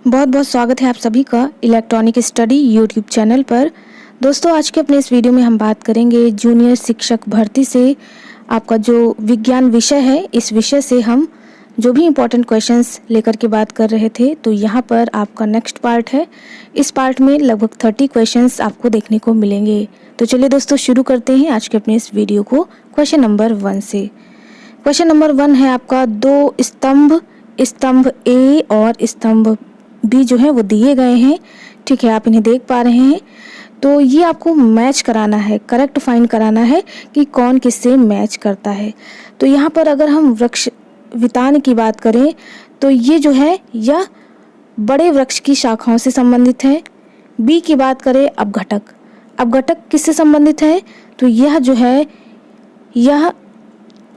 बहुत बहुत स्वागत है आप सभी का इलेक्ट्रॉनिक स्टडी यूट्यूब चैनल पर। दोस्तों, आज के अपने इस वीडियो में हम बात करेंगे जूनियर शिक्षक भर्ती से आपका जो विज्ञान विषय है, इस विषय से हम जो भी इम्पोर्टेंट क्वेश्चंस लेकर के बात कर रहे थे, तो यहाँ पर आपका नेक्स्ट पार्ट है। इस पार्ट में लगभग 30 क्वेश्चंस आपको देखने को मिलेंगे। तो चलिए दोस्तों, शुरू करते हैं आज के अपने इस वीडियो को क्वेश्चन नंबर 1 से। क्वेश्चन नंबर 1 है आपका, दो स्तंभ ए और स्तंभ बी जो है वो दिए गए हैं। ठीक है, आप इन्हें देख पा रहे हैं। तो ये आपको मैच कराना है, करेक्ट फाइंड कराना है कि कौन किससे मैच करता है। तो यहाँ पर अगर हम वृक्ष वितान की बात करें तो ये जो है यह बड़े वृक्ष की शाखाओं से संबंधित है। बी की बात करें अब घटक किससे संबंधित है, तो यह जो है यह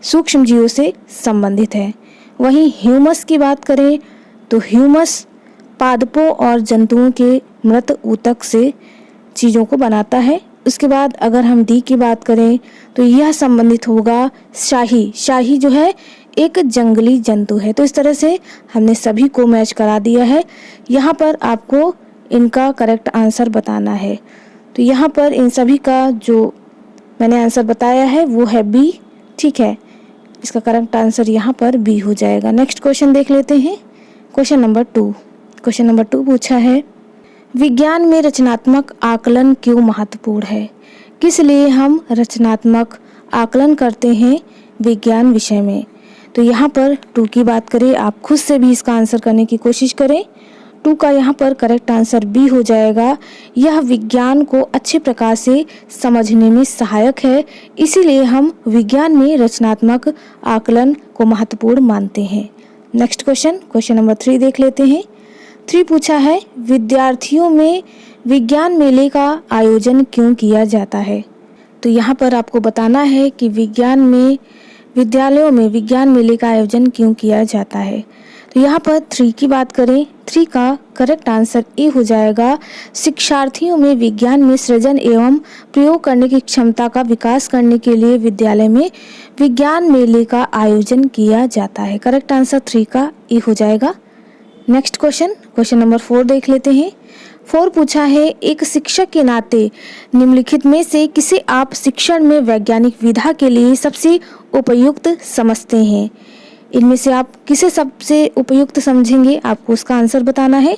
सूक्ष्म जीवों से संबंधित है। वहीं ह्यूमस की बात करें तो ह्यूमस पादपों और जंतुओं के मृत ऊतक से चीज़ों को बनाता है। उसके बाद अगर हम डी की बात करें तो यह संबंधित होगा शाही जो है एक जंगली जंतु है। तो इस तरह से हमने सभी को मैच करा दिया है। यहाँ पर आपको इनका करेक्ट आंसर बताना है। तो यहाँ पर इन सभी का जो मैंने आंसर बताया है वो है बी। ठीक है, इसका करेक्ट आंसर यहाँ पर बी हो जाएगा। नेक्स्ट क्वेश्चन देख लेते हैं। क्वेश्चन नंबर 2 पूछा है, विज्ञान में रचनात्मक आकलन क्यों महत्वपूर्ण है? किस लिए हम रचनात्मक आकलन करते हैं विज्ञान विषय में? तो यहाँ पर 2 की बात करें, आप खुद से भी इसका आंसर करने की कोशिश करें। 2 का यहाँ पर करेक्ट आंसर बी हो जाएगा। यह विज्ञान को अच्छे प्रकार से समझने में सहायक है, इसीलिए हम विज्ञान में रचनात्मक आकलन को महत्वपूर्ण मानते हैं। नेक्स्ट क्वेश्चन नंबर 3 देख लेते हैं। 3 पूछा है, विद्यार्थियों में विज्ञान मेले का आयोजन क्यों किया जाता है? तो यहाँ पर आपको बताना है कि विद्यालयों में विज्ञान मेले का आयोजन क्यों किया जाता है। तो यहाँ पर 3 की बात करें, 3 का करेक्ट आंसर ए हो जाएगा। शिक्षार्थियों में विज्ञान में सृजन एवं प्रयोग करने की क्षमता का विकास करने के लिए विद्यालय में विज्ञान मेले का आयोजन किया जाता है। करेक्ट आंसर 3 का ए हो जाएगा। नेक्स्ट क्वेश्चन नंबर 4 देख लेते हैं। 4 पूछा है, एक शिक्षक के नाते निम्नलिखित में से किसे आप शिक्षण में वैज्ञानिक विधा के लिए सबसे उपयुक्त समझते हैं? इनमें से आप किसे सबसे उपयुक्त समझेंगे, आपको उसका आंसर बताना है।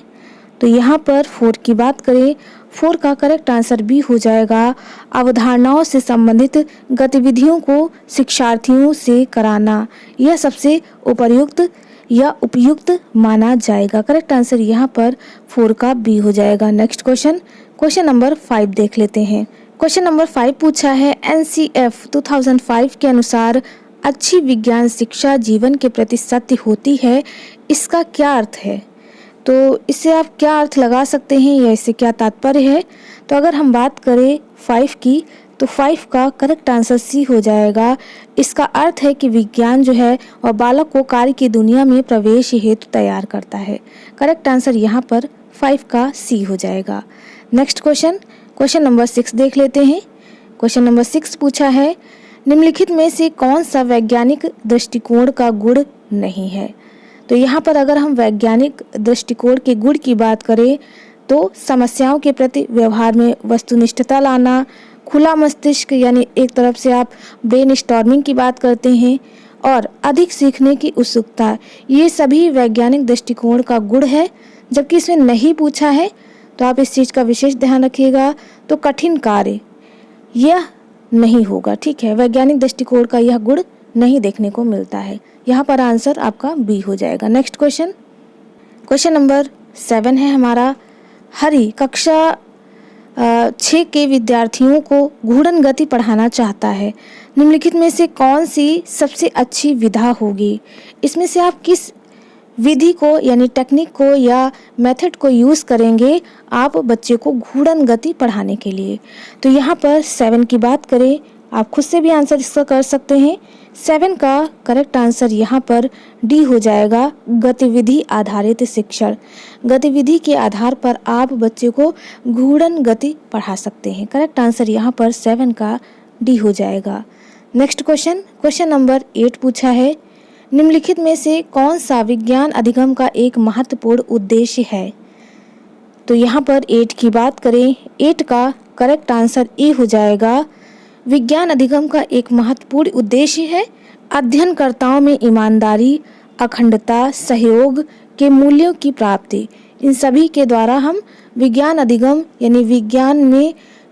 तो यहाँ पर 4 की बात करें, 4 का करेक्ट आंसर बी हो जाएगा। अवधारणाओं से संबंधित गतिविधियों को शिक्षार्थियों से कराना, यह सबसे उपयुक्त या उपयुक्त माना जाएगा। करेक्ट आंसर यहाँ पर 4 का बी हो जाएगा। नेक्स्ट क्वेश्चन नंबर 5 देख लेते हैं। क्वेश्चन नंबर 5 पूछा है, NCF 2005 के अनुसार अच्छी विज्ञान शिक्षा जीवन के प्रति सत्य होती है, इसका क्या अर्थ है? तो इससे आप क्या अर्थ लगा सकते हैं या इससे क्या तात्पर्य है? तो अगर हम बात करें 5 की, तो 5 का करेक्ट आंसर सी हो जाएगा। इसका अर्थ है कि विज्ञान जो है वह बालक को कार्य की दुनिया में प्रवेश हेतु तैयार करता है। करेक्ट आंसर यहाँ पर 5 का सी हो जाएगा। नेक्स्ट क्वेश्चन नंबर 6 देख लेते हैं। क्वेश्चन नंबर 6 पूछा है, निम्नलिखित में से कौन सा वैज्ञानिक दृष्टिकोण का गुण नहीं है? तो यहाँ पर अगर हम वैज्ञानिक दृष्टिकोण के गुण की बात करें तो समस्याओं के प्रति व्यवहार में वस्तुनिष्ठता लाना, खुला मस्तिष्क यानी एक तरफ से आप ब्रेन स्टॉर्मिंग की बात करते हैं, और अधिक सीखने की उत्सुकता, ये सभी वैज्ञानिक दृष्टिकोण का गुण है। जबकि इसमें नहीं पूछा है तो आप इस चीज़ का विशेष ध्यान रखिएगा। तो कठिन कार्य यह नहीं होगा। ठीक है, वैज्ञानिक दृष्टिकोण का यह गुण नहीं देखने को मिलता है। यहाँ पर आंसर आपका बी हो जाएगा। नेक्स्ट क्वेश्चन नंबर 7 है हमारा, हरि कक्षा 6 के विद्यार्थियों को घूर्णन गति पढ़ाना चाहता है, निम्नलिखित में से कौन सी सबसे अच्छी विधा होगी? इसमें से आप किस विधि को यानी टेक्निक को या मेथड को यूज़ करेंगे आप बच्चे को घूर्णन गति पढ़ाने के लिए? तो यहाँ पर 7 की बात करें, आप खुद से भी आंसर इसका कर सकते हैं। 7 का करेक्ट आंसर यहाँ पर डी हो जाएगा, गतिविधि आधारित शिक्षण। गतिविधि के आधार पर आप बच्चे को घूर्णन गति पढ़ा सकते हैं। करेक्ट आंसर यहाँ पर 7 का डी हो जाएगा। नेक्स्ट क्वेश्चन नंबर 8 पूछा है, निम्नलिखित में से कौन सा विज्ञान अधिगम का एक महत्वपूर्ण उद्देश्य है? तो यहाँ पर 8 की बात करें, 8 का करेक्ट आंसर ए हो जाएगा। विज्ञान अधिगम का एक महत्वपूर्ण उद्देश्य है अध्ययनकर्ताओं में ईमानदारी, अखंडता, सहयोग के मूल्यों की प्राप्ति। इन सभी के द्वारा हम विज्ञान अधिगम यानी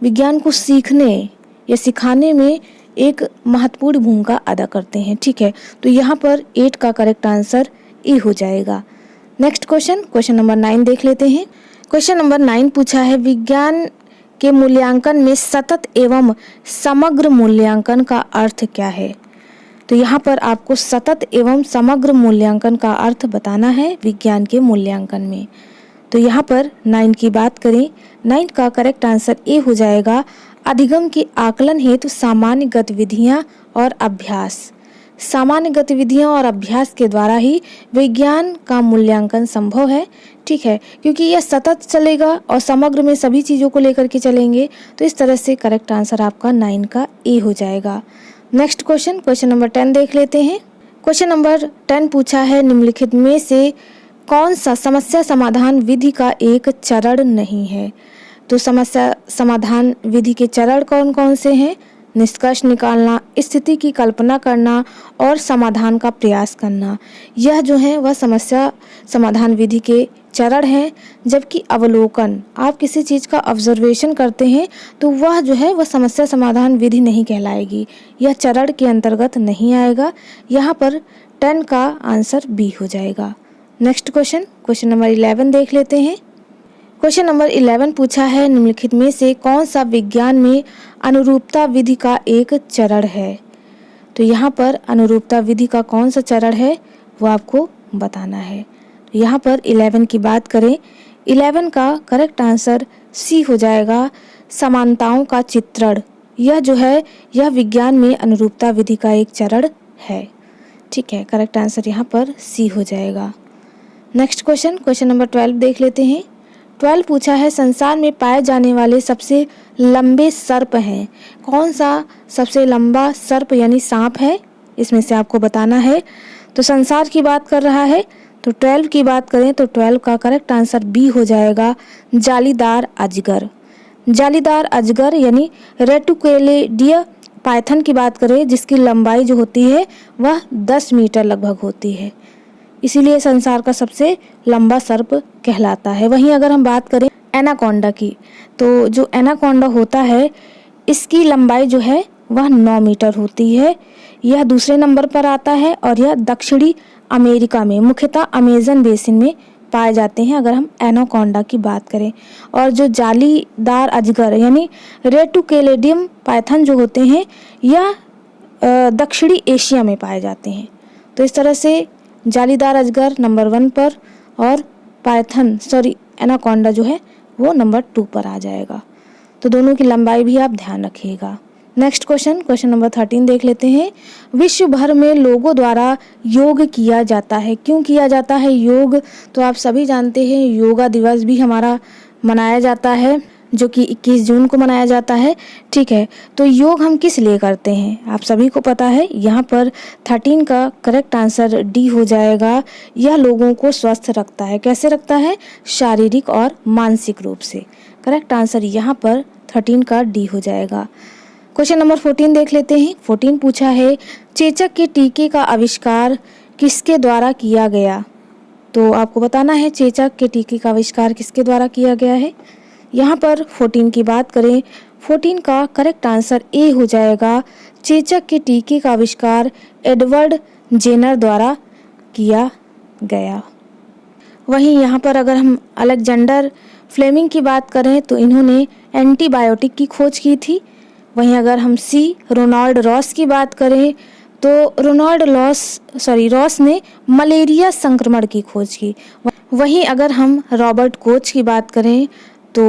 विज्ञान को सीखने या सिखाने में एक महत्वपूर्ण भूमिका अदा करते हैं। ठीक है, तो यहाँ पर 8 का करेक्ट आंसर ए हो जाएगा। नेक्स्ट क्वेश्चन नंबर 9 देख लेते हैं। क्वेश्चन नंबर 9 पूछा है, विज्ञान के मूल्यांकन में सतत एवं समग्र मूल्यांकन का अर्थ क्या है? तो यहाँ पर आपको सतत एवं समग्र मूल्यांकन का अर्थ बताना है विज्ञान के मूल्यांकन में। तो यहाँ पर 9 की बात करें, 9 का करेक्ट आंसर ए हो जाएगा। अधिगम के आकलन हेतु सामान्य गतिविधियाँ और अभ्यास। सामान्य गतिविधियाँ और अभ्यास के द्वारा ही विज्ञान का मूल्यांकन संभव है। ठीक है, क्योंकि यह सतत चलेगा और समग्र में सभी चीज़ों को लेकर के चलेंगे, तो इस तरह से करेक्ट आंसर आपका 9 का ए हो जाएगा। नेक्स्ट क्वेश्चन नंबर 10 देख लेते हैं। क्वेश्चन नंबर 10 पूछा है, निम्नलिखित में से कौन सा समस्या समाधान विधि का एक चरण नहीं है? तो समस्या समाधान विधि के चरण कौन कौन से हैं? निष्कर्ष निकालना, स्थिति की कल्पना करना और समाधान का प्रयास करना। यह जो है वह समस्या समाधान विधि के चरण हैं। जबकि अवलोकन, आप किसी चीज़ का ऑब्जर्वेशन करते हैं तो वह जो है वह समस्या समाधान विधि नहीं कहलाएगी, यह चरण के अंतर्गत नहीं आएगा। यहाँ पर 10 का आंसर बी हो जाएगा। नेक्स्ट क्वेश्चन नंबर 11 देख लेते हैं। क्वेश्चन नंबर 11 पूछा है, निम्नलिखित में से कौन सा विज्ञान में अनुरूपता विधि का एक चरण है? तो यहाँ पर अनुरूपता विधि का कौन सा चरण है वो आपको बताना है। तो यहाँ पर 11 की बात करें, 11 का करेक्ट आंसर सी हो जाएगा, समानताओं का चित्रण। यह जो है यह विज्ञान में अनुरूपता विधि का एक चरण है। ठीक है, करेक्ट आंसर यहाँ पर सी हो जाएगा। नेक्स्ट क्वेश्चन नंबर 12 देख लेते हैं। 12 पूछा है, संसार में पाए जाने वाले सबसे लंबे सर्प हैं। कौन सा सबसे लंबा सर्प यानी सांप है, इसमें से आपको बताना है। तो संसार की बात कर रहा है, तो 12 की बात करें तो 12 का करेक्ट आंसर बी हो जाएगा, जालीदार अजगर। जालीदार अजगर यानी रेटिकुलेडिया पाइथन की बात करें, जिसकी लंबाई जो होती है वह 10 मीटर लगभग होती है, इसीलिए संसार का सबसे लंबा सर्प कहलाता है। वहीं अगर हम बात करें एनाकोंडा की, तो जो एनाकोंडा होता है इसकी लंबाई जो है वह 9 मीटर होती है। यह दूसरे नंबर पर आता है और यह दक्षिणी अमेरिका में मुख्यतः अमेजन बेसिन में पाए जाते हैं अगर हम एनाकोंडा की बात करें। और जो जालीदार अजगर यानी रेटिकुलेडियम पाइथन जो होते हैं यह दक्षिणी एशिया में पाए जाते हैं। तो इस तरह से जालीदार अजगर नंबर 1 पर और एनाकोंडा जो है वो नंबर 2 पर आ जाएगा। तो दोनों की लंबाई भी आप ध्यान रखिएगा। नेक्स्ट क्वेश्चन नंबर 13 देख लेते हैं। विश्व भर में लोगों द्वारा योग किया जाता है। क्यों किया जाता है योग? तो आप सभी जानते हैं योगा दिवस भी हमारा मनाया जाता है, जो कि 21 जून को मनाया जाता है। ठीक है, तो योग हम किस लिए करते हैं आप सभी को पता है। यहाँ पर 13 का करेक्ट आंसर डी हो जाएगा। यह लोगों को स्वस्थ रखता है। कैसे रखता है? शारीरिक और मानसिक रूप से। करेक्ट आंसर यहाँ पर 13 का डी हो जाएगा। क्वेश्चन नंबर 14 देख लेते हैं। 14 पूछा है, चेचक के टीके का आविष्कार किसके द्वारा किया गया? तो आपको बताना है चेचक के टीके का आविष्कार किसके द्वारा किया गया है। यहाँ पर 14 की बात करें, 14 का करेक्ट आंसर ए हो जाएगा। चेचक के टीके का आविष्कार एडवर्ड जेनर द्वारा किया गया। वहीं यहाँ पर अगर हम अलेक्जेंडर फ्लेमिंग की बात करें तो इन्होंने एंटीबायोटिक की खोज की थी। वहीं अगर हम रोनाल्ड रॉस की बात करें तो रॉस ने मलेरिया संक्रमण की खोज की। वहीं अगर हम रॉबर्ट कोच की बात करें तो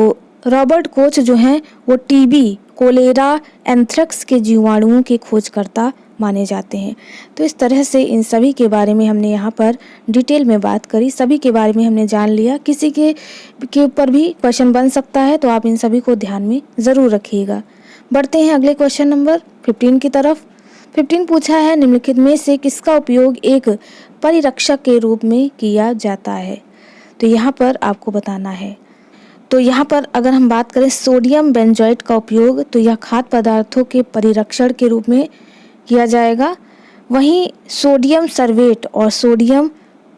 रॉबर्ट कोच जो हैं वो टीबी, कोलेरा, एंथ्रेक्स के जीवाणुओं के खोजकर्ता माने जाते हैं। तो इस तरह से इन सभी के बारे में हमने यहाँ पर डिटेल में बात करी, सभी के बारे में हमने जान लिया। किसी के ऊपर भी क्वेश्चन बन सकता है, तो आप इन सभी को ध्यान में ज़रूर रखिएगा। बढ़ते हैं अगले क्वेश्चन नंबर 15 की तरफ। 15 पूछा है, निम्नलिखित में से किसका उपयोग एक परिरक्षक के रूप में किया जाता है? तो यहाँ पर आपको बताना है। तो यहाँ पर अगर हम बात करें सोडियम बेंजोएट का उपयोग, तो यह खाद्य पदार्थों के परिरक्षण के रूप में किया जाएगा। वहीं सोडियम सर्वेट और सोडियम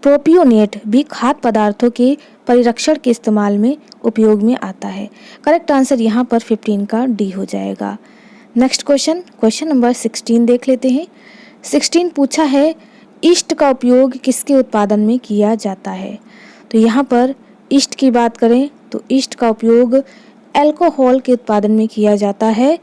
प्रोपियोनेट भी खाद्य पदार्थों के परिरक्षण के इस्तेमाल में उपयोग में आता है। करेक्ट आंसर यहाँ पर 15 का डी हो जाएगा। नेक्स्ट क्वेश्चन नंबर 16 देख लेते हैं। 16 पूछा है ईस्ट का उपयोग किसके उत्पादन में किया जाता है। तो यहाँ पर ईस्ट की बात करें तो ईस्ट का उपयोग अल्कोहल के उत्पादन में किया जाता है।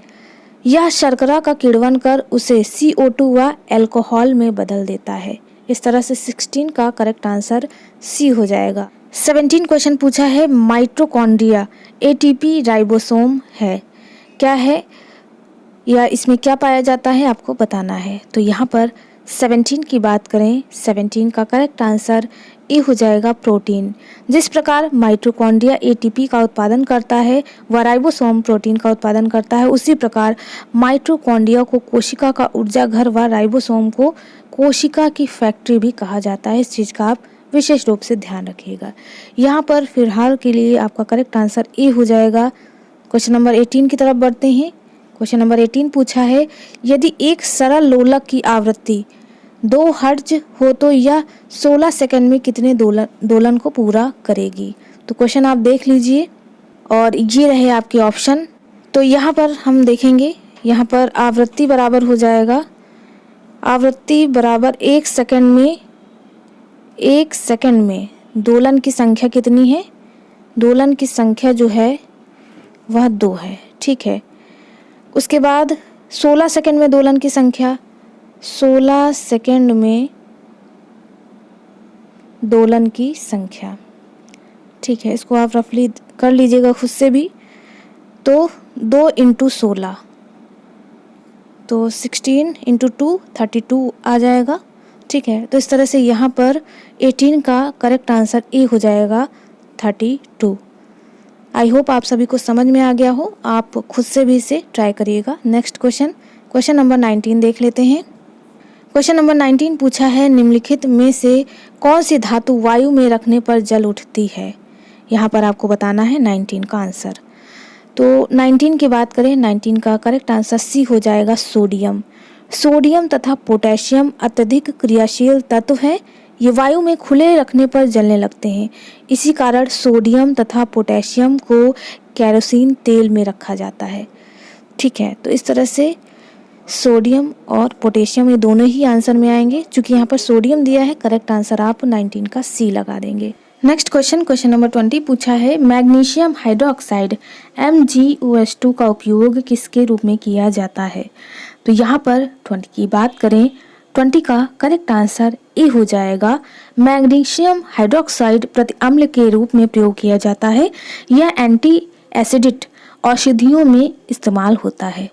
यह शर्करा का किण्वन कर उसे CO2 व अल्कोहल में बदल देता है। इस तरह से 16 का करेक्ट आंसर सी हो जाएगा। 17 क्वेश्चन पूछा है माइटोकॉन्ड्रिया ATP राइबोसोम है, क्या है या इसमें क्या पाया जाता है आपको बताना है। तो यहाँ पर 17 की बात करें, 17 का करेक्ट आंसर ए हो जाएगा प्रोटीन। जिस प्रकार माइटोकॉन्ड्रिया ATP का उत्पादन करता है व राइबोसोम प्रोटीन का उत्पादन करता है, उसी प्रकार माइटोकॉन्ड्रिया को कोशिका का ऊर्जा घर व राइबोसोम को कोशिका की फैक्ट्री भी कहा जाता है। इस चीज़ का आप विशेष रूप से ध्यान रखिएगा। यहाँ पर फिलहाल के लिए आपका करेक्ट आंसर ए हो जाएगा। क्वेश्चन नंबर 18 की तरफ बढ़ते हैं। क्वेश्चन नंबर 18 पूछा है यदि एक सरल लोलक की आवृत्ति 2 हर्ट्ज हो तो यह 16 सेकंड में कितने दोलन को पूरा करेगी। तो क्वेश्चन आप देख लीजिए और ये रहे आपके ऑप्शन। तो यहाँ पर हम देखेंगे, यहाँ पर आवृत्ति बराबर हो जाएगा, आवृत्ति बराबर 1 सेकंड में दोलन की संख्या कितनी है, दोलन की संख्या जो है वह 2 है, ठीक है। उसके बाद 16 सेकंड में दोलन की संख्या, 16 सेकंड में दोलन की संख्या, ठीक है। इसको आप रफली कर लीजिएगा खुद से भी। तो 2 × 16 तो 16 × 2 32 आ जाएगा, ठीक है। तो इस तरह से यहाँ पर 18 का करेक्ट आंसर ए हो जाएगा 32। आई होप आप सभी को समझ में आ गया हो, आप खुद से भी इसे ट्राई करिएगा। नेक्स्ट क्वेश्चन नंबर 19 देख लेते हैं। क्वेश्चन नंबर 19 पूछा है निम्नलिखित में से कौन सी धातु वायु में रखने पर जल उठती है। यहाँ पर आपको बताना है 19 का आंसर। तो 19 की बात करें, 19 का करेक्ट आंसर सी हो जाएगा सोडियम। सोडियम तथा पोटेशियम अत्यधिक क्रियाशील तत्व है, ये वायु में खुले रखने पर जलने लगते हैं। इसी कारण सोडियम तथा पोटेशियम को केरोसिन तेल में रखा जाता है, ठीक है। तो इस तरह से सोडियम और पोटेशियम ये दोनों ही आंसर में आएंगे। चूंकि यहाँ पर सोडियम दिया है, करेक्ट आंसर आप 19 का सी लगा देंगे। नेक्स्ट क्वेश्चन नंबर 20 पूछा है मैग्नीशियम हाइड्रोक्साइड MgOH2 का उपयोग किसके रूप में किया जाता है। तो यहाँ पर 20 की बात करें, 20 का करेक्ट आंसर ए हो जाएगा। मैग्नीशियम हाइड्रोक्साइड प्रतिअम्ल के रूप में प्रयोग किया जाता है। यह एंटी एसिडिक औषधियों में इस्तेमाल होता है।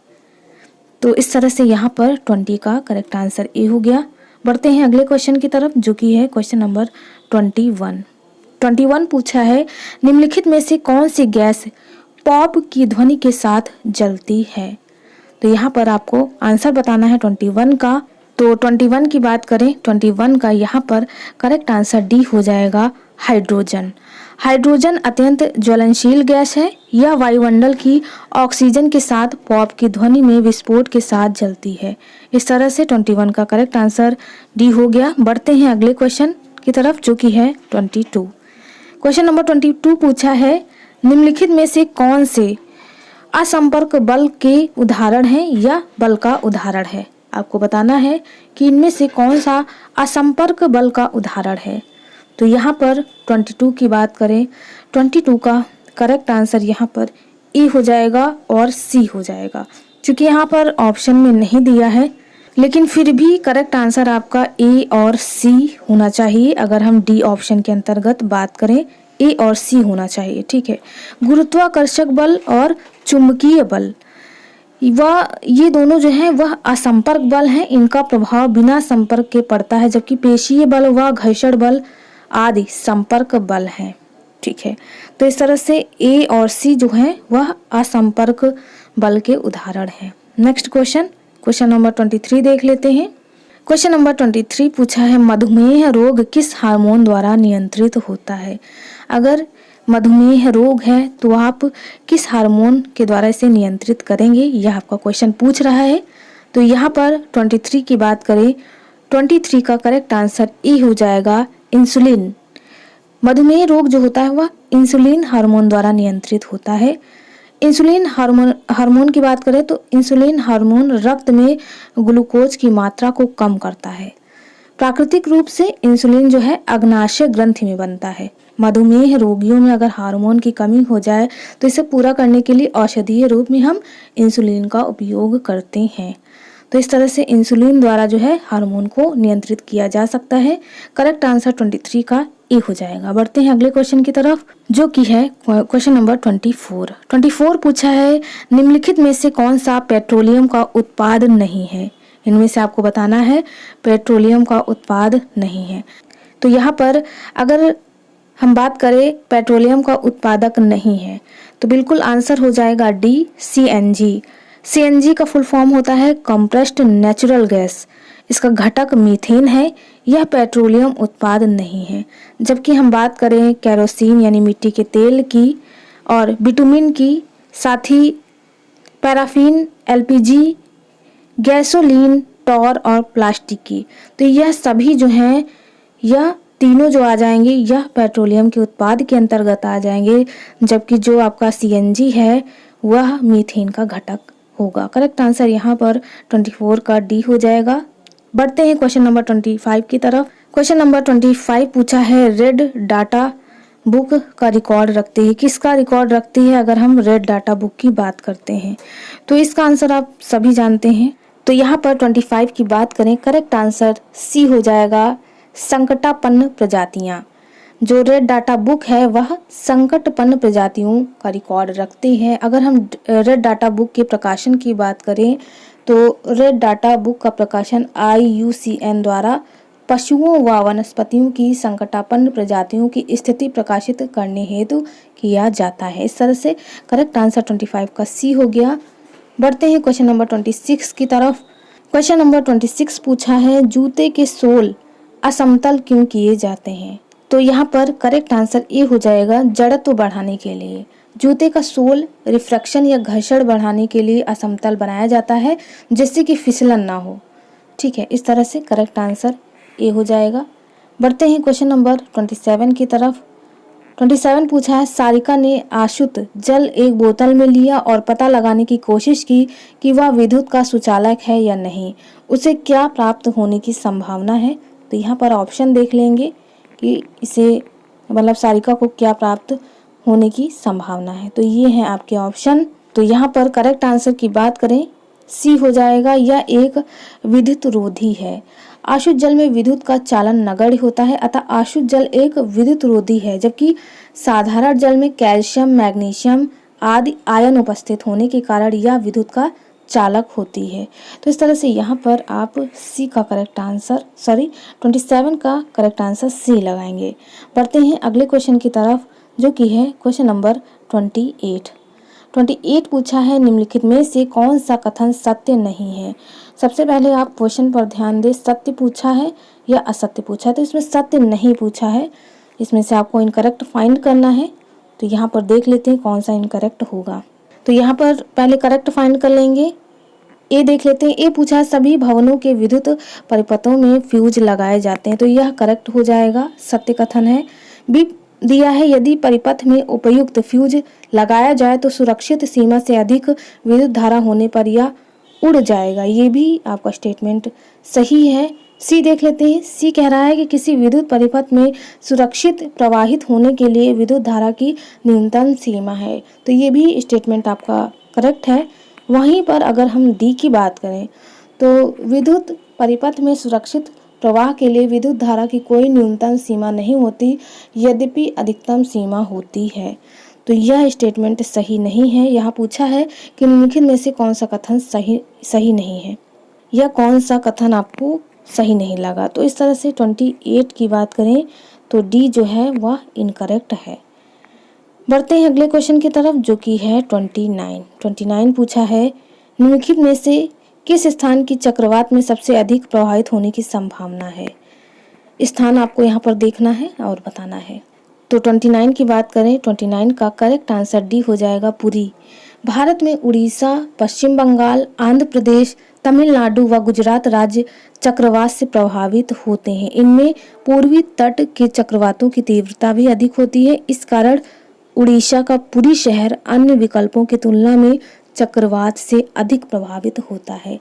तो इस तरह से यहाँ पर 20 का करेक्ट आंसर ए हो गया। बढ़ते हैं अगले क्वेश्चन की तरफ, जो कि है क्वेश्चन नंबर 21 पूछा है निम्नलिखित में से कौन सी गैस पॉप की ध्वनि के साथ जलती है। तो यहाँ पर आपको आंसर बताना है 21 का। तो 21 की बात करें, 21 का यहाँ पर करेक्ट आंसर डी हो जाएगा हाइड्रोजन। हाइड्रोजन अत्यंत ज्वलनशील गैस है। यह वायुमंडल की ऑक्सीजन के साथ पॉप की ध्वनि में विस्फोट के साथ जलती है। इस तरह से 21 का करेक्ट आंसर डी हो गया। बढ़ते हैं अगले क्वेश्चन की तरफ, जो कि है 22। क्वेश्चन नंबर 22 पूछा है निम्नलिखित में से कौन से असंपर्क बल के उदाहरण है या बल का उदाहरण है। आपको बताना है कि इनमें से कौन सा असंपर्क बल का उदाहरण है। तो यहाँ पर 22 की बात करें, 22 का करेक्ट आंसर यहाँ पर ए हो जाएगा और सी हो जाएगा। क्योंकि यहाँ पर ऑप्शन में नहीं दिया है, लेकिन फिर भी करेक्ट आंसर आपका ए और सी होना चाहिए। अगर हम डी ऑप्शन के अंतर्गत बात करें, ए और सी होना चाहिए, ठीक है। गुरुत्वाकर्षक बल और चुंबकीय बल, वह ये दोनों जो हैं वह असंपर्क बल हैं। इनका प्रभाव बिना संपर्क के पड़ता है, जबकि पेशीय बल व घर्षण बल आदि संपर्क बल हैं, ठीक है। तो इस तरह से ए और सी जो हैं वह असंपर्क बल के उदाहरण हैं। नेक्स्ट क्वेश्चन नंबर 23 देख लेते हैं। क्वेश्चन नंबर 23 पूछा है मधुमेह रोग किस हार्मोन द्वारा नियंत्रित होता है। अगर मधुमेह रोग है तो आप किस हार्मोन के द्वारा इसे नियंत्रित करेंगे, यह आपका क्वेश्चन पूछ रहा है। तो यहाँ पर 23 की बात करें, 23 का करेक्ट आंसर ए हो जाएगा इंसुलिन। मधुमेह रोग जो होता है वह इंसुलिन हार्मोन द्वारा नियंत्रित होता है। इंसुलिन हार्मोन की बात करें तो इंसुलिन हार्मोन रक्त में ग्लूकोज की मात्रा को कम करता है। प्राकृतिक रूप से इंसुलिन जो है अग्नाशय ग्रंथि में बनता है। मधुमेह रोगियों में अगर हार्मोन की कमी हो जाए तो इसे पूरा करने के लिए औषधीय रूप में हम इंसुलिन का उपयोग करते हैं। तो इस तरह से इंसुलिन द्वारा जो है हार्मोन को नियंत्रित किया जा सकता है। करेक्ट आंसर 23 का ए हो जाएगा। बढ़ते हैं अगले क्वेश्चन की तरफ, जो कि है क्वेश्चन नंबर 24 पूछा है, निम्नलिखित में से कौन सा पेट्रोलियम का उत्पाद नहीं है। इनमें से आपको बताना है पेट्रोलियम का उत्पाद नहीं है। तो यहाँ पर अगर हम बात करें पेट्रोलियम का उत्पादक नहीं है तो बिल्कुल आंसर हो जाएगा डी, CNG। CNG का फुल फॉर्म होता है कंप्रेस्ड नेचुरल गैस। इसका घटक मीथेन है। यह पेट्रोलियम उत्पाद नहीं है। जबकि हम बात करें केरोसिन यानी मिट्टी के तेल की और बिटुमिन की, साथ ही पैराफिन, LPG, गैसोलीन, टॉर और प्लास्टिक की, तो यह सभी जो हैं, यह तीनों जो आ जाएंगे यह पेट्रोलियम के उत्पाद के अंतर्गत आ जाएंगे। जबकि जो आपका CNG है वह मीथेन का घटक होगा। करेक्ट आंसर यहाँ पर 24 का डी हो जाएगा। बढ़ते हैं क्वेश्चन नंबर 25 की तरफ। क्वेश्चन नंबर 25 पूछा है, रेड डाटा बुक का रिकॉर्ड रखती है। किसका रिकॉर्ड रखती है अगर हम रेड डाटा बुक की बात करते हैं? तो इसका आंसर आप सभी जानते हैं। तो यहाँ पर 25 की बात करें, करेक्ट आंसर सी हो जाएगा, संकटापन्न प्रजातियां। जो रेड डाटा बुक है वह संकटपन्न प्रजातियों का रिकॉर्ड रखती है। अगर हम रेड डाटा बुक के प्रकाशन की बात करें तो रेड डाटा बुक का प्रकाशन IUCN द्वारा पशुओं व वनस्पतियों की संकटापन्न प्रजातियों की स्थिति प्रकाशित करने हेतु किया जाता है। इस तरह से करेक्ट आंसर 25 का सी हो गया। बढ़ते हैं क्वेश्चन नंबर 26 की तरफ। क्वेश्चन नंबर 26 पूछा है, जूते के सोल असमतल क्यों किए जाते हैं? तो यहाँ पर करेक्ट आंसर ए हो जाएगा, जड़त्व बढ़ाने के लिए। जूते का सोल रिफ्रैक्शन या घर्षण बढ़ाने के लिए असमतल बनाया जाता है जिससे कि फिसलन ना हो। ठीक है, इस तरह से करेक्ट आंसर ए हो जाएगा। बढ़ते हैं क्वेश्चन नंबर 27 की तरफ। 27 पूछा है, सारिका ने आशुत जल एक बोतल में लिया और पता लगाने की कोशिश की कि वह विद्युत का सुचालक है या नहीं। उसे क्या प्राप्त होने की संभावना है? तो यहाँ पर ऑप्शन देख लेंगे कि इसे मतलब सारिका को क्या प्राप्त होने की संभावना है। तो ये हैं आपके ऑप्शन। तो यहाँ पर करेक्ट आंसर की बात करें, सी हो जाएगा, यह एक विद्युत रोधी है। आशुत जल में विद्युत का चालन नगण्य होता है, अतः आशुत जल एक विद्युत रोधी है। जबकि साधारण जल में कैल्शियम, मैग्नीशियम आदि आयन उपस्थित होने के कारण यह विद्युत का चालक होती है। तो इस तरह से यहाँ पर आप सी का करेक्ट आंसर 27 का करेक्ट आंसर सी लगाएंगे। बढ़ते हैं अगले क्वेश्चन की तरफ, जो कि है क्वेश्चन नंबर 28 पूछा है, निम्नलिखित में से कौन सा कथन सत्य नहीं है? सबसे पहले आप क्वेश्चन पर ध्यान दें, सत्य पूछा है या असत्य पूछा है? तो इसमें सत्य नहीं पूछा है, इसमें से आपको इनकरेक्ट फाइंड करना है। तो यहाँ पर देख लेते हैं कौन सा इनकरेक्ट होगा। तो यहाँ पर पहले करेक्ट फाइंड कर लेंगे। ए देख लेते हैं। ए पूछा है, सभी भवनों के विद्युत परिपथों में फ्यूज लगाए जाते हैं। तो यह करेक्ट हो जाएगा, सत्य कथन है। बी दिया है, यदि परिपथ में उपयुक्त फ्यूज लगाया जाए तो सुरक्षित सीमा से अधिक विद्युत धारा होने पर यह उड़ जाएगा। ये भी आपका स्टेटमेंट सही है। सी देख लेते हैं। सी कह रहा है कि किसी विद्युत परिपथ में सुरक्षित प्रवाहित होने के लिए विद्युत धारा की न्यूनतम सीमा है। तो ये भी स्टेटमेंट आपका करेक्ट है। वहीं पर अगर हम डी की बात करें तो विद्युत परिपथ में सुरक्षित प्रवाह के लिए विद्युत धारा की कोई न्यूनतम सीमा नहीं होती, यद्यपि अधिकतम सीमा होती है। तो यह स्टेटमेंट सही नहीं है। यहाँ पूछा है कि निम्नलिखित में से कौन सा कथन सही नहीं है, या कौन सा कथन आपको सही नहीं लगा। तो इस तरह से 28 की बात करें तो डी जो है वह इनकरेक्ट है। बढ़ते हैं अगले क्वेश्चन की तरफ, जो कि है 29 पूछा है, निम्नलिखित में से किस स्थान की चक्रवात में सबसे अधिक प्रभावित होने की संभावना है? स्थान आपको यहाँ पर देखना है और बताना है। तो 29 की बात करें, 29 का करेक्ट आंसर डी हो जाएगा पुरी। भारत में उड़ीसा, पश्चिम बंगाल, आंध्र प्रदेश, तमिलनाडु व गुजरात राज्य चक्रवात से प्रभावित होते हैं। इनमें पूर्वी तट के चक्रवातों की तीव्रता भी अधिक होती है। इस कारण उड़ीसा का पुरी शहर अन्य विकल्पों की तुलना में चक्रवात से अधिक प्रभावित होता है।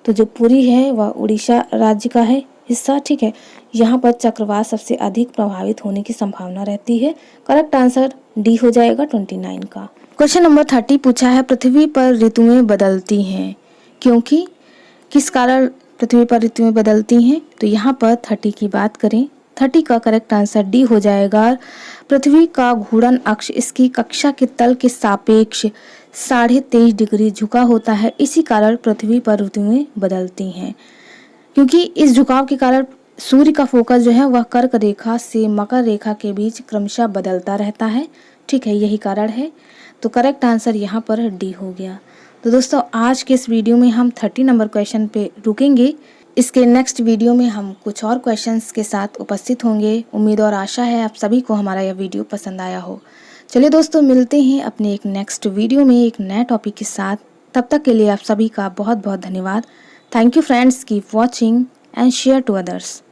तो जो पुरी है वह उड़ीसा राज्य का है हिस्सा, ठीक है। यहाँ पर चक्रवात सबसे अधिक प्रभावित होने की संभावना रहती है। करेक्ट आंसर डी हो जाएगा 29 का। क्वेश्चन नंबर 30 पूछा है, पृथ्वी पर ऋतुएं बदलती हैं क्योंकि, किस कारण पृथ्वी पर ऋतुएं बदलती हैं? तो यहाँ पर 30 की बात करें, 30 का करेक्ट आंसर डी हो जाएगा। पृथ्वी का घूर्णन अक्ष इसकी कक्षा के तल के सापेक्ष 23.5 डिग्री झुका होता है। इसी कारण पृथ्वी पर ऋतुएं बदलती हैं, क्योंकि इस झुकाव के कारण सूर्य का फोकस जो है वह कर्क रेखा से मकर रेखा के बीच क्रमशः बदलता रहता है, ठीक है, यही कारण है। तो करेक्ट आंसर यहाँ पर डी हो गया। तो दोस्तों आज के इस वीडियो में हम 30 नंबर क्वेश्चन पे रुकेंगे। इसके नेक्स्ट वीडियो में हम कुछ और क्वेश्चंस के साथ उपस्थित होंगे। उम्मीद और आशा है आप सभी को हमारा यह वीडियो पसंद आया हो। चलिए दोस्तों, मिलते हैं अपने एक नेक्स्ट वीडियो में एक नए टॉपिक के साथ। तब तक के लिए आप सभी का बहुत बहुत धन्यवाद। Thank you friends, keep watching and share to others.